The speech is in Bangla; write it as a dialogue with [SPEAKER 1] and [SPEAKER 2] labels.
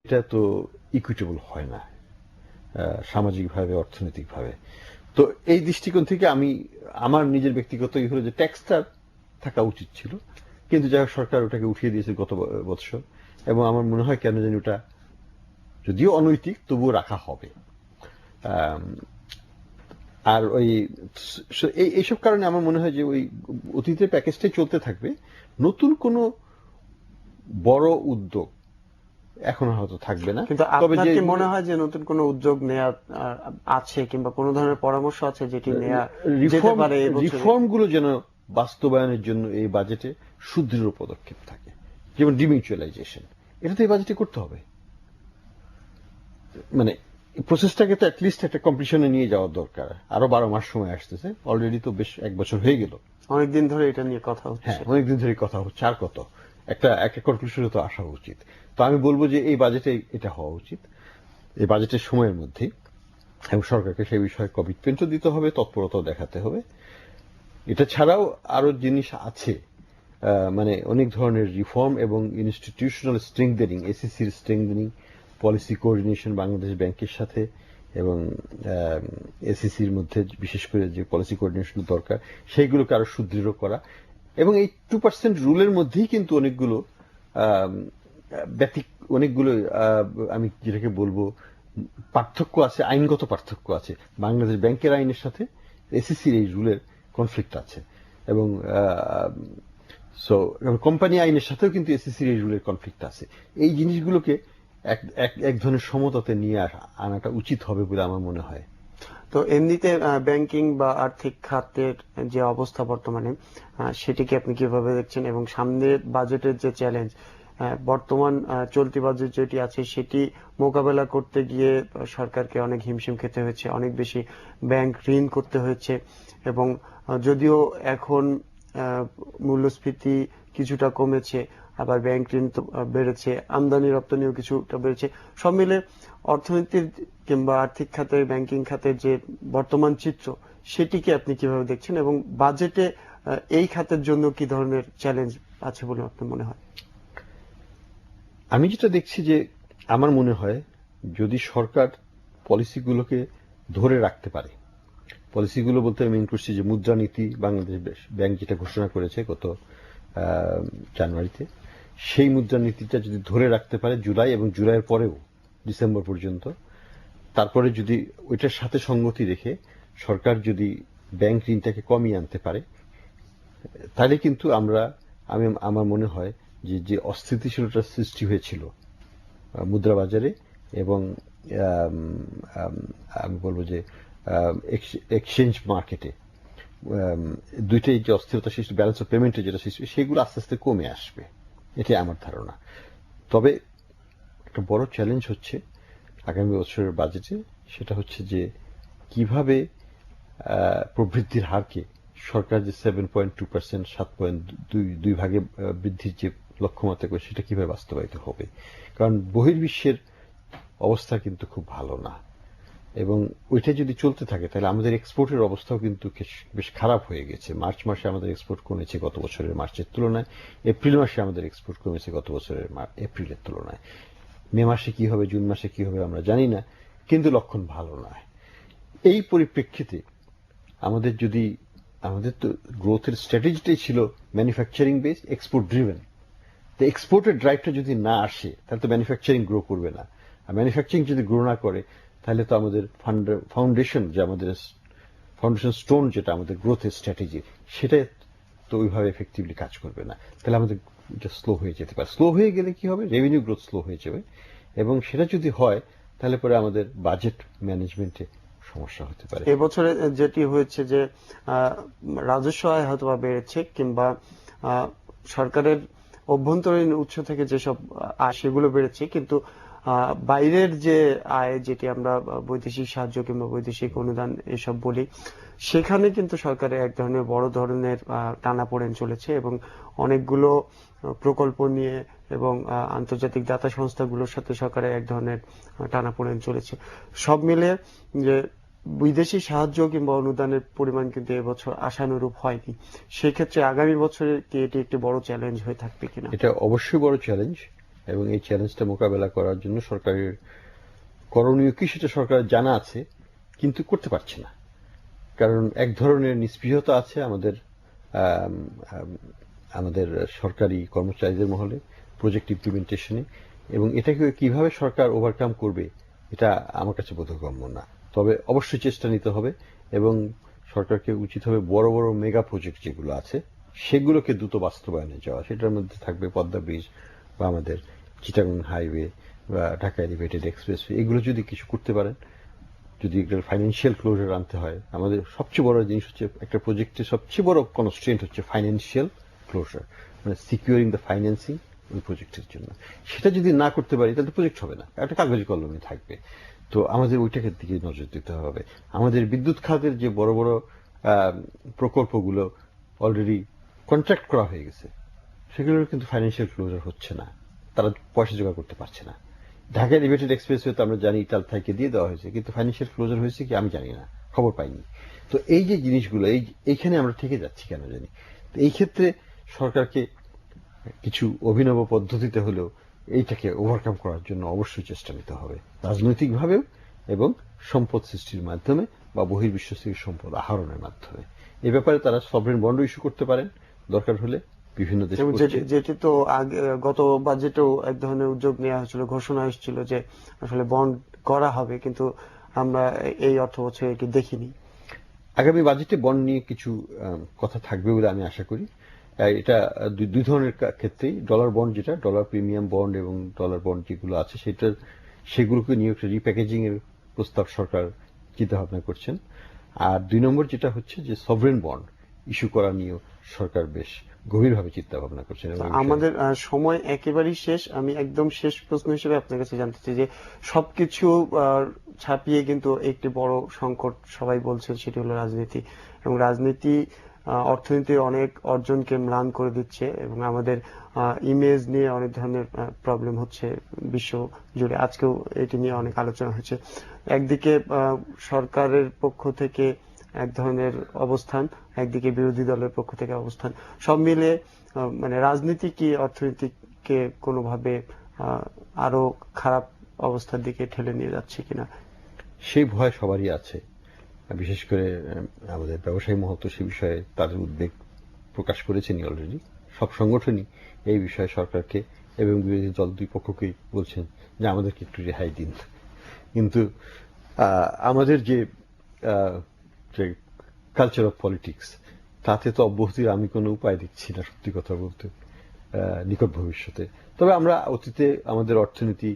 [SPEAKER 1] এটা তো ইকুইটেবল হয় না সামাজিকভাবে, অর্থনৈতিকভাবে। তো এই দৃষ্টিকোণ থেকে আমার নিজের ব্যক্তিগত হলো যে ট্যাক্সটা থাকা উচিত ছিল, কিন্তু যাই হোক সরকার ওটাকে উঠিয়ে দিয়েছে গত বছর, এবং আমার মনে হয় কেন জানি ওটা যদিও অনৈতিক তবুও রাখা হবে। আর এইসব কারণে আমার মনে হয় যে ওই অতীতের প্যাকেজটাই চলতে থাকবে। নতুন কোনো বড় উদ্যোগ এখন হয়তো থাকবে না।
[SPEAKER 2] কিন্তু
[SPEAKER 1] তবে
[SPEAKER 2] আপনার
[SPEAKER 1] যে
[SPEAKER 2] কি মনে হয় যে নতুন কোনো উদ্যোগ নেওয়া আছে কিংবা কোনো ধরনের পরামর্শ আছে যেটি নেওয়া যেতে পারে এই বছরে?
[SPEAKER 1] রিফর্ম গুলো যেন বাস্তবায়নের জন্য এই বাজেটে সুদৃঢ় পদক্ষেপ থাকে, যেমন ডিমিউচুয়ালাইজেশন, এটা তো এই বাজেটে করতে হবে। মানে প্রসেসটাকে তো অ্যাটলিস্ট একটা কমপ্লিশনে নিয়ে যাওয়া দরকার। আরো 12 মাস সময় আসতেছে, অলরেডি তো বেশ 1 বছর হয়ে গেল।
[SPEAKER 2] অনেকদিন ধরে এটা নিয়ে কথা হচ্ছে।
[SPEAKER 1] হ্যাঁ, অনেকদিন ধরে কথা হচ্ছে, আর কত একটা কনক্লুশনে তো আসা উচিত। তো আমি বলবো যে এই বাজেটে এটা হওয়া উচিত, এই বাজেটের সময়ের মধ্যেই, এবং সরকারকে সেই বিষয়ে কমিটমেন্টও দিতে হবে, তৎপরতাও দেখাতে হবে। এটা ছাড়াও আরো জিনিস আছে, মানে অনেক ধরনের রিফর্ম এবং ইনস্টিটিউশনাল স্ট্রেংথেনিং, এসিসির স্ট্রেংথেনিং, পলিসি কোঅর্ডিনেশন বাংলাদেশ ব্যাংকের সাথে এবং এসিসির মধ্যে বিশেষ করে যে পলিসি কোঅর্ডিনেশন দরকার সেইগুলোকে আরো সুদৃঢ় করা, এবং এই 2% রুলের মধ্যেই কিন্তু অনেকগুলো অনেকগুলো আমি যেটাকে বলবো পার্থক্য আছে, আইনগত পার্থক্য আছে। বাংলাদেশ ব্যাংকের আইনের সাথে এসিসির এই রুলের কনফ্লিক্ট আছে, এবং কোম্পানি আইনের সাথেও কিন্তু এসিসির এই রুলের কনফ্লিক্ট আছে। এই জিনিসগুলোকে এক ধরনের সমতাতে নিয়ে আনাটা উচিত হবে বলে আমার মনে হয়।
[SPEAKER 2] তো এমনিতে ব্যাংকিং বা আর্থিক খাতের যে অবস্থা বর্তমানে, সেটিকে আপনি কিভাবে দেখছেন, এবং সামনের বাজেটের যে চ্যালেঞ্জ, বর্তমান চলতি বাজেট যেটি আছে সেটি মোকাবেলা করতে গিয়ে সরকারকে অনেক হিমশিম খেতে হয়েছে, অনেক বেশি ব্যাংক ঋণ করতে হয়েছে, এবং যদিও এখন মূল্যস্ফীতি কিছুটা কমেছে, আবার ব্যাংক ঋণ তো বেড়েছে, আমদানি রপ্তানিও কিছুটা বেড়েছে, সব মিলে অর্থনীতির কিংবা আর্থিক খাতের, ব্যাংকিং খাতের যে বর্তমান চিত্র সেটিকে আপনি কিভাবে দেখছেন, এবং বাজেটে এই খাতের জন্য কি ধরনের চ্যালেঞ্জ আছে বলে আপনার মনে হয়?
[SPEAKER 1] আমি যেটা দেখছি যে আমার মনে হয় যদি সরকার পলিসিগুলোকে ধরে রাখতে পারে, পলিসিগুলো বলতে আমি মিন করছি যে মুদ্রানীতি বাংলাদেশ ব্যাংক যেটা ঘোষণা করেছে গত জানুয়ারিতে, সেই মুদ্রানীতিটা যদি ধরে রাখতে পারে জুলাই এবং জুলাইয়ের পরেও ডিসেম্বর পর্যন্ত, তারপরে যদি ওইটার সাথে সঙ্গতি রেখে সরকার যদি ব্যাংক ঋণটাকে কমিয়ে আনতে পারে, তাহলে কিন্তু আমার মনে হয় যে অস্থিতিশীলতার সৃষ্টি হয়েছিল মুদ্রা বাজারে এবং আমি বলবো যে এক্সচেঞ্জ মার্কেটে, দুইটাই যে অস্থিরতা সৃষ্টি, ব্যালেন্স অফ পেমেন্টের যেটা সৃষ্টি, সেগুলো আস্তে আস্তে কমে আসবে, এটাই আমার ধারণা। তবে একটা বড় চ্যালেঞ্জ হচ্ছে আগামী বছরের বাজেটে, সেটা হচ্ছে যে কিভাবে প্রবৃদ্ধির হারকে সরকার যে 7.2%, 7.2 ভাগে বৃদ্ধির যে লক্ষ্যমাত্রা করে সেটা কিভাবে বাস্তবায়িত হবে। কারণ বহির্বিশ্বের অবস্থা কিন্তু খুব ভালো না, এবং ওইটা যদি চলতে থাকে তাহলে আমাদের এক্সপোর্টের অবস্থাও কিন্তু বেশ খারাপ হয়ে গেছে। মার্চ মাসে আমাদের এক্সপোর্ট কমেছে গত বছরের মার্চের তুলনায়, এপ্রিল মাসে আমাদের এক্সপোর্ট কমেছে গত বছরের এপ্রিলের তুলনায়। মে মাসে কি হবে, জুন মাসে কি হবে আমরা জানি না, কিন্তু লক্ষণ ভালো নয়। এই পরিপ্রেক্ষিতে আমাদের তো গ্রোথের স্ট্র্যাটেজিটাই ছিল ম্যানুফ্যাকচারিং বেস, এক্সপোর্ট ড্রিভেন। তো এক্সপোর্টের ড্রাইভটা যদি না আসে তাহলে তো ম্যানুফ্যাকচারিং গ্রো করবে না, আর ম্যানুফ্যাকচারিং যদি গ্রো না করে তাহলে তো আমাদের ফাউন্ডেশন, যে আমাদের ফাউন্ডেশন স্টোন যেটা আমাদের গ্রোথের স্ট্র্যাটেজি, সেটা তো ওইভাবে এফেক্টিভলি কাজ করবে না। তাহলে আমাদের এটা স্লো হয়ে যেতে পারে। স্লো হয়ে গেলে কি হবে, রেভিনিউ গ্রোথ স্লো হয়ে যাবে, এবং সেটা যদি হয় তাহলে পরে আমাদের বাজেট ম্যানেজমেন্টে সমস্যা হতে পারে।
[SPEAKER 2] এবছরে যেটি হয়েছে যে রাজস্ব আয় হয়তো বেড়েছে, কিংবা সরকারের অভ্যন্তরীণ উৎস থেকে যেসব আয় সেগুলো বেড়েছে, কিন্তু বাইরের যে আয়, যেটি আমরা বৈদেশিক সাহায্য কিংবা বৈদেশিক অনুদান এসব বলি, সেখানে কিন্তু সরকারের এক ধরনের বড় ধরনের টানাপোড়েন চলেছে, এবং অনেকগুলো প্রকল্প নিয়ে এবং আন্তর্জাতিক দাতা সংস্থাগুলোর সাথে সরকারের এক ধরনের টানাপোড়েন চলেছে। সব মিলে যে বিদেশি সাহায্য কিংবা অনুদানের পরিমাণ কিন্তু এবছর আশানুরূপ হয়নি। সেক্ষেত্রে আগামী বছরে কি এটি একটি বড় চ্যালেঞ্জ হয়ে থাকবে কিনা?
[SPEAKER 1] এটা অবশ্যই বড় চ্যালেঞ্জ, এবং এই চ্যালেঞ্জটা মোকাবেলা করার জন্য সরকারের করণীয় কি সেটা সরকারের জানা আছে, কিন্তু করতে পারছে না। কারণ এক ধরনের নিস্পৃহতা আছে আমাদের আম, আম, আমাদের সরকারি কর্মচারীদের মহলে প্রজেক্ট ইমপ্লিমেন্টেশনে, এবং এটাকে কিভাবে সরকার ওভারকাম করবে এটা আমার কাছে বোধগম্য না। তবে অবশ্যই চেষ্টা নিতে হবে, এবং সরকারকে উচিত হবে বড় বড় মেগা প্রজেক্ট যেগুলো আছে সেগুলোকে দ্রুত বাস্তবায়নে যাওয়া। সেটার মধ্যে থাকবে পদ্মা ব্রিজ বা আমাদের চিটাগং হাইওয়ে বা ঢাকা এলিভেটেড এক্সপ্রেসওয়ে। এগুলো যদি কিছু করতে পারেন, যদি একটা ফাইন্যান্সিয়াল ক্লোজার আনতে হয়, আমাদের সবচেয়ে বড় জিনিস হচ্ছে একটা প্রজেক্টের সবচেয়ে বড় কনস্ট্রেন্ট হচ্ছে ফাইন্যান্সিয়াল ক্লোজার, মানে সিকিউরিং দ্য ফাইন্যান্সিং ওই প্রজেক্টের জন্য। সেটা যদি না করতে পারি তাহলে প্রজেক্ট হবে না, একটা কাগজে কলমে থাকবে। তো আমাদের ওইটাকে দিকে নজর দিতে হবে। আমাদের বিদ্যুৎ খাতের যে বড় বড় প্রকল্পগুলো অলরেডি কন্ট্রাক্ট করা হয়ে গেছে, সেগুলোর কিন্তু ফাইন্যান্সিয়াল ক্লোজার হচ্ছে না, তারা পয়সা জোগাড় করতে পারছে না। ঢাকা এলিভেটেড এক্সপ্রেসওয়ে তো আমরা জানি ইটাল থেকে দিয়ে দেওয়া হয়েছে, কিন্তু ফাইন্যান্সিয়াল ক্লোজার হয়েছে কি আমি জানি না, খবর পাইনি। তো এই যে জিনিসগুলো এইখানে আমরা থেকে যাচ্ছি কেন জানি। তো এই ক্ষেত্রে সরকারকে কিছু অভিনব পদ্ধতিতে হলেও এইটাকে ওভারকাম করার জন্য অবশ্যই চেষ্টা নিতে হবে, রাজনৈতিকভাবেও এবং সম্পদ সৃষ্টির মাধ্যমে বা বহির্বিশ্ব থেকে সম্পদ আহরণের মাধ্যমে। এ ব্যাপারে তারা সভরেন বন্ড ইস্যু করতে পারেন দরকার হলে, বিভিন্ন দেশ
[SPEAKER 2] যেটি তো আগে গত বাজেটেও এক ধরনের উদ্যোগ নেওয়া হয়েছিল, ঘোষণা এসেছিল যে আসলে বন্ড করা হবে, কিন্তু আমরা এই অর্থ বছরে এটি দেখিনি।
[SPEAKER 1] আগামী বাজেটে বন্ড নিয়ে কিছু কথা থাকবে বলে আমি আশা করি। এটা দুই ধরনের ক্ষেত্রেই, ডলার বন্ড যেটা ডলার প্রিমিয়াম বন্ড এবং ডলার বন্ড যেগুলো আছে সেগুলোকে নিয়ে একটা রিপ্যাকেজিং এর প্রস্তাব সরকার চিন্তা ভাবনা করছেন। আর 2 নম্বর যেটা হচ্ছে যে সভরেন বন্ড ইস্যু করা নিয়েও সরকার বেশ গভীরভাবে চিন্তা ভাবনা করছেন।
[SPEAKER 2] আমাদের সময় একেবারেই শেষ। আমি একদম শেষ প্রশ্ন হিসেবে আপনার কাছে জানতে চাই যে সবকিছু ছাপিয়ে কিন্তু একটি বড় সংকট সবাই বলছেন, সেটি হলো রাজনীতি, এবং রাজনীতি অর্থনীতির অনেক অর্জনকে ম্লান করে দিচ্ছে, এবং আমাদের ইমেজ নিয়ে অনেক ধরনের প্রবলেম হচ্ছে বিশ্ব জুড়ে। আজকেও এটি নিয়ে অনেক আলোচনা হয়েছে। একদিকে সরকারের পক্ষ থেকে এক ধরনের অবস্থান, একদিকে বিরোধী দলের পক্ষ থেকে অবস্থান, সব মিলে মানে রাজনীতি কি অর্থনীতিকে কোনোভাবে আরো খারাপ অবস্থার দিকে ঠেলে নিয়ে যাচ্ছে কিনা,
[SPEAKER 1] সেই ভয় সবারই আছে। বিশেষ করে আমাদের ব্যবসায়ী মহল তো সে বিষয়ে তাদের উদ্বেগ প্রকাশ করেছেনই অলরেডি। সব সংগঠনই এই বিষয়ে সরকারকে এবং বিরোধী দল দুই পক্ষকেই বলছেন যে আমাদেরকে একটু রেহাই দিন। কিন্তু আমাদের যে কালচার অফ পলিটিক্স, তাতে তো অব্যাহতির আমি কোনো উপায় দেখছি না সত্যি কথা বলতে নিকট ভবিষ্যতে। তবে আমরা অতীতে আমাদের অর্থনীতি